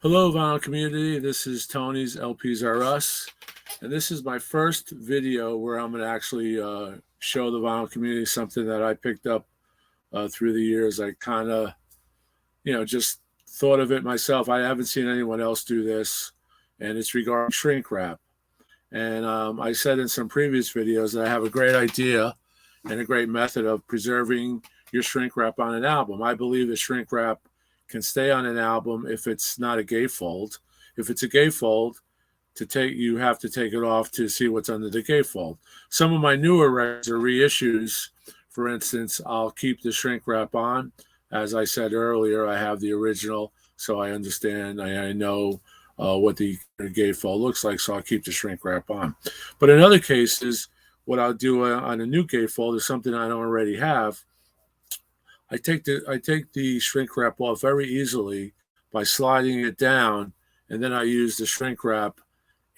Hello, vinyl community. This is Tony's LPSRUS, and this is my first video where I'm going to actually show the vinyl community something that I picked up through the years. I kind of, just thought of it myself. I haven't seen anyone else do this, and it's regarding shrink wrap. And I said in some previous videos that I have a great idea and a great method of preserving your shrink wrap on an album. I believe that shrink wrap can stay on an album if it's not a gatefold. If it's a gatefold, you have to take it off to see what's under the gatefold. Some of my newer records are reissues. For instance, I'll keep the shrink wrap on. As I said earlier, I have the original, so I understand. I know what the gatefold looks like, so I'll keep the shrink wrap on. But in other cases, what I'll do on a new gatefold is something I don't already have. I take the shrink wrap off very easily by sliding it down, and then I use the shrink wrap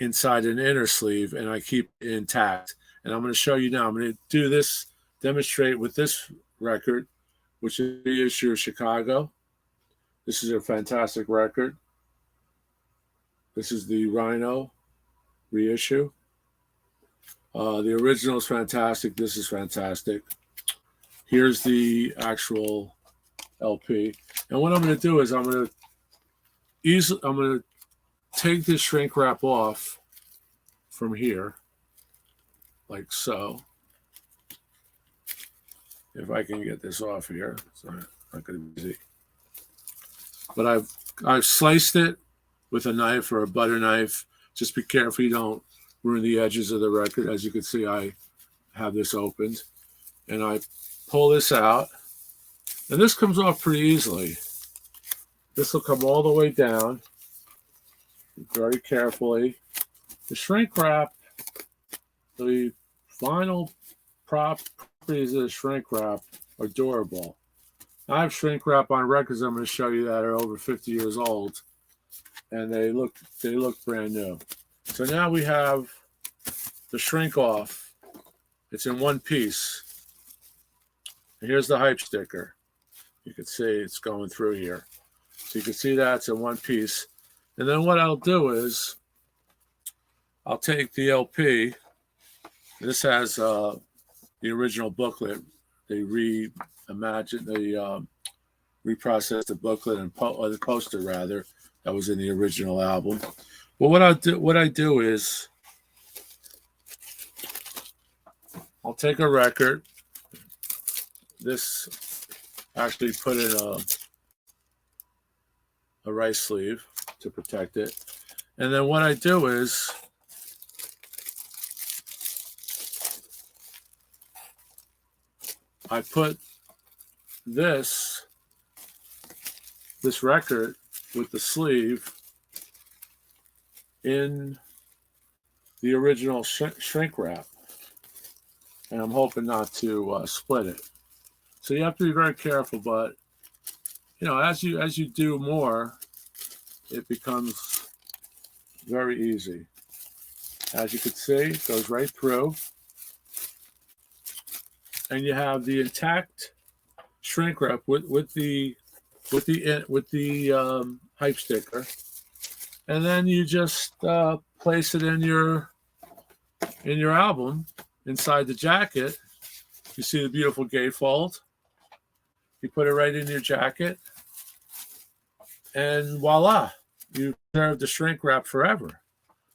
inside an inner sleeve, and I keep it intact. And I'm going to show you now. I'm going to do this, demonstrate with this record, which is the reissue of Chicago. This is a fantastic record. This is the Rhino reissue. The original is fantastic. This is fantastic. Here's the actual LP. And what I'm going to do is I'm going to take this shrink wrap off from here, like so. If I can get this off here, it's not going to be easy. But I've sliced it with a knife or a butter knife. Just be careful you don't ruin the edges of the record. As you can see, I have this opened, and I pull this out, and this comes off pretty easily. This will come all the way down very carefully. The shrink wrap, the vinyl properties of the shrink wrap are durable. I have shrink wrap on records I'm going to show you that are over 50 years old, and they look brand new. So now we have the shrink off. It's in one piece. Here's the hype sticker. You can see it's going through here. So you can see that's in one piece. And then what I'll do is I'll take the LP. This has the original booklet. They reprocessed the booklet or the poster rather that was in the original album. But what I do is I'll take a record. This actually put in a rice sleeve to protect it. And then what I do is I put this record with the sleeve in the original shrink wrap. And I'm hoping not to split it. So you have to be very careful, but as you do more, it becomes very easy. As you can see, it goes right through, and you have the intact shrink wrap with the hype sticker, and then you just place it in your album inside the jacket. You see the beautiful gatefold. You put it right in your jacket, and voila, you preserve the shrink wrap forever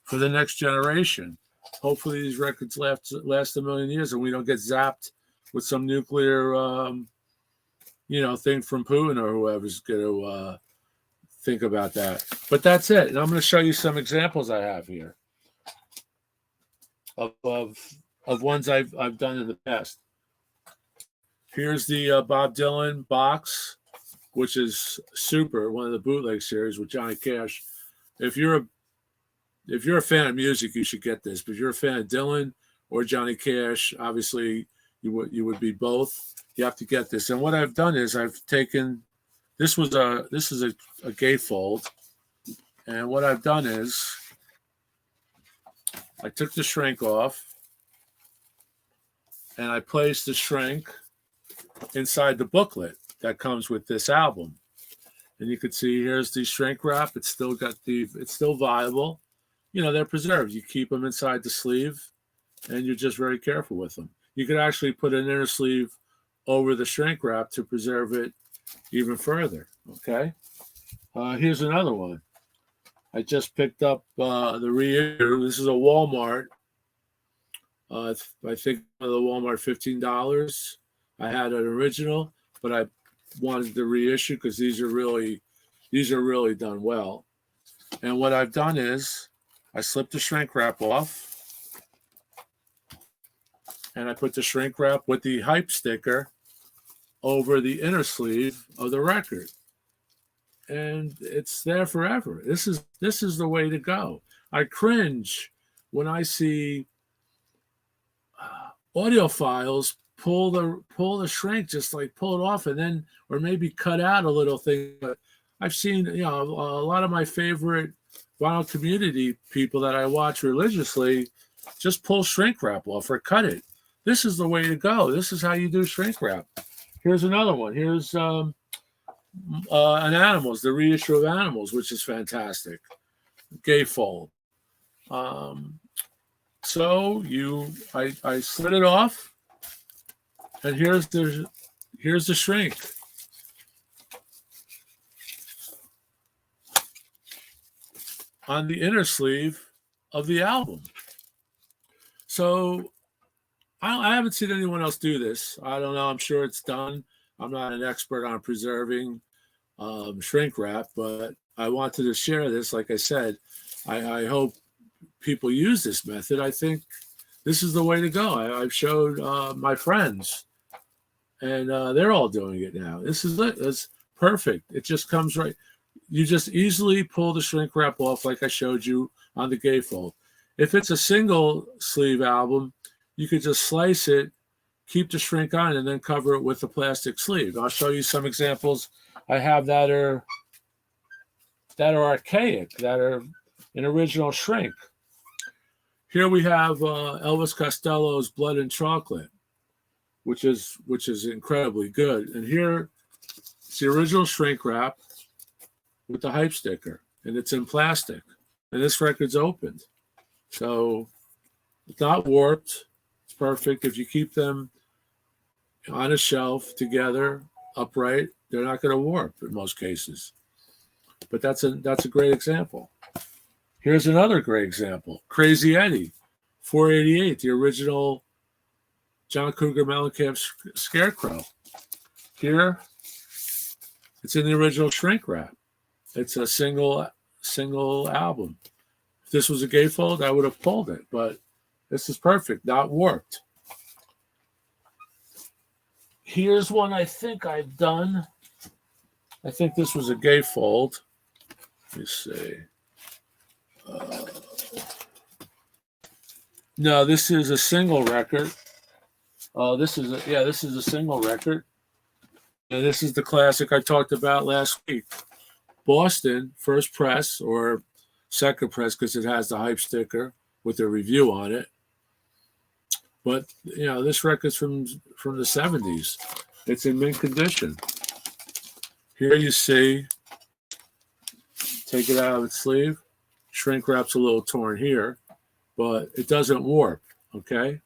for the next generation. Hopefully these records last a million years and we don't get zapped with some nuclear, thing from Putin or whoever's going to think about that. But that's it. And I'm going to show you some examples I have here of ones I've done in the past. Here's the Bob Dylan box, which is super, one of the bootleg series with Johnny Cash. If you're a fan of music, you should get this. But if you're a fan of Dylan or Johnny Cash, obviously you would be both. You have to get this. And what I've done is I've taken this is a gatefold, and what I've done is I took the shrink off and I placed the shrink inside the booklet that comes with this album. And you can see here's the shrink wrap. It's still viable. You know, they're preserved. You keep them inside the sleeve, and you're just very careful with them. You could actually put an inner sleeve over the shrink wrap to preserve it even further. Okay. Here's another one. I just picked up the reissue. This is a Walmart. I think the Walmart $15. I had an original, but I wanted the reissue because these are really done well. And what I've done is I slipped the shrink wrap off, and I put the shrink wrap with the hype sticker over the inner sleeve of the record, and it's there forever. This is the way to go. I cringe when I see audiophiles pull the shrink, just like pull it off, and then or maybe cut out a little thing. But I've seen, you know, a lot of my favorite vinyl community people that I watch religiously just pull shrink wrap off or cut it. This is the way to go. This is how you do shrink wrap. Here's another one. Here's an Animals, the reissue of Animals, which is fantastic. Gatefold. So I slid it off, and here's the shrink. On the inner sleeve of the album. So I haven't seen anyone else do this. I don't know. I'm sure it's done. I'm not an expert on preserving shrink wrap, but I wanted to share this. Like I said, I hope people use this method. I think this is the way to go. I've showed my friends, and they're all doing it now. This is it. It's perfect. It just comes right. You just easily pull the shrink wrap off like I showed you on the gatefold. If it's a single sleeve album, you could just slice it, keep the shrink on, and then cover it with a plastic sleeve. I'll show you some examples I have that are archaic, that are an original shrink. Here we have Elvis Costello's Blood and Chocolate, which is incredibly good. And here it's the original shrink wrap with the hype sticker, and it's in plastic. And this record's opened. So it's not warped. It's perfect. If you keep them on a shelf together, upright, they're not going to warp in most cases. But that's a great example. Here's another great example. Crazy Eddie, 488, the original John Cougar Mellencamp Scarecrow. Here, it's in the original shrink wrap. It's a single album. If this was a gatefold, I would have pulled it, but this is perfect, not warped. Here's one I think I've done. I think this was a gatefold. Let me see. No, this is a single record. This is a single record. And this is the classic I talked about last week. Boston, first press or second press, because it has the hype sticker with a review on it. But you know, this record's from the 70s. It's in mint condition. Here you see, take it out of its sleeve. Shrink wrap's a little torn here, but it doesn't warp. Okay.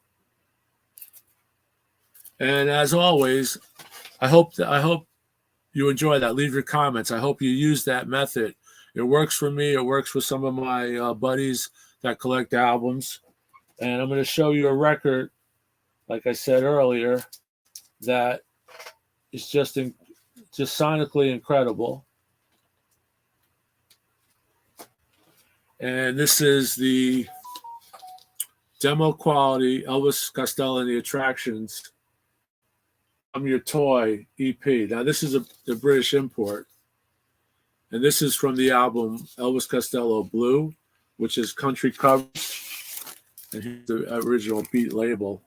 And as always, I hope you enjoy that. Leave your comments. I hope you use that method. It works for me. It works for some of my buddies that collect albums. And I'm going to show you a record, like I said earlier, that is just sonically incredible. And this is the demo quality Elvis Costello and the Attractions I'm Your Toy EP. Now, this is the British import. And this is from the album Elvis Costello Blue, which is country covers. And here's the original beat label.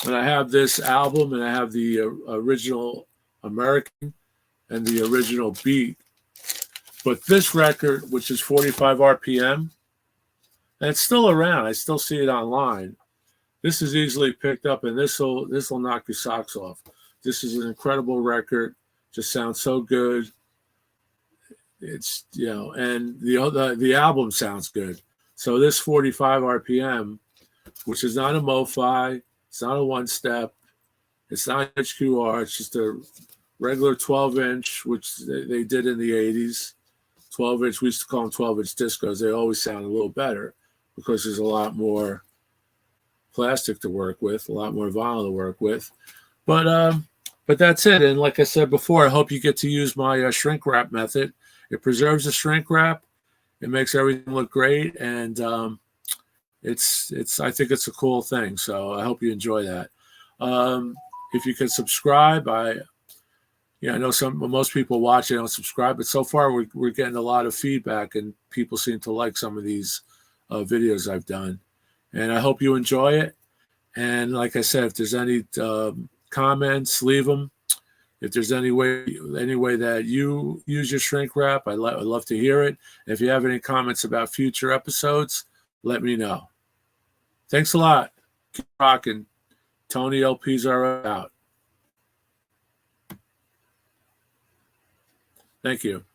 And I have this album, and I have the original American and the original beat. But this record, which is 45 RPM, and it's still around. I still see it online. This is easily picked up, and this will knock your socks off. This is an incredible record. just sounds so good. It's, you know, and the album sounds good. So this 45 RPM, which is not a MoFi, it's not a one-step, it's not HQR, it's just a regular 12-inch, which they did in the 80s. 12-inch, we used to call them 12-inch discos. They always sound a little better because there's a lot more plastic to work with, a lot more vinyl to work with. But that's it. And like I said before, I hope you get to use my shrink wrap method. It preserves the shrink wrap. It makes everything look great, and it's I think it's a cool thing. So I hope you enjoy that. If you can subscribe, I know most people watch it don't subscribe, but so far we're getting a lot of feedback, and people seem to like some of these videos I've done, and I hope you enjoy it. And like I said, if there's any comments, leave them. If there's any way that you use your shrink wrap, I'd love to hear it. If you have any comments about future episodes, let me know. Thanks a lot. Keep rocking. Tony LPSRUS out. Thank you.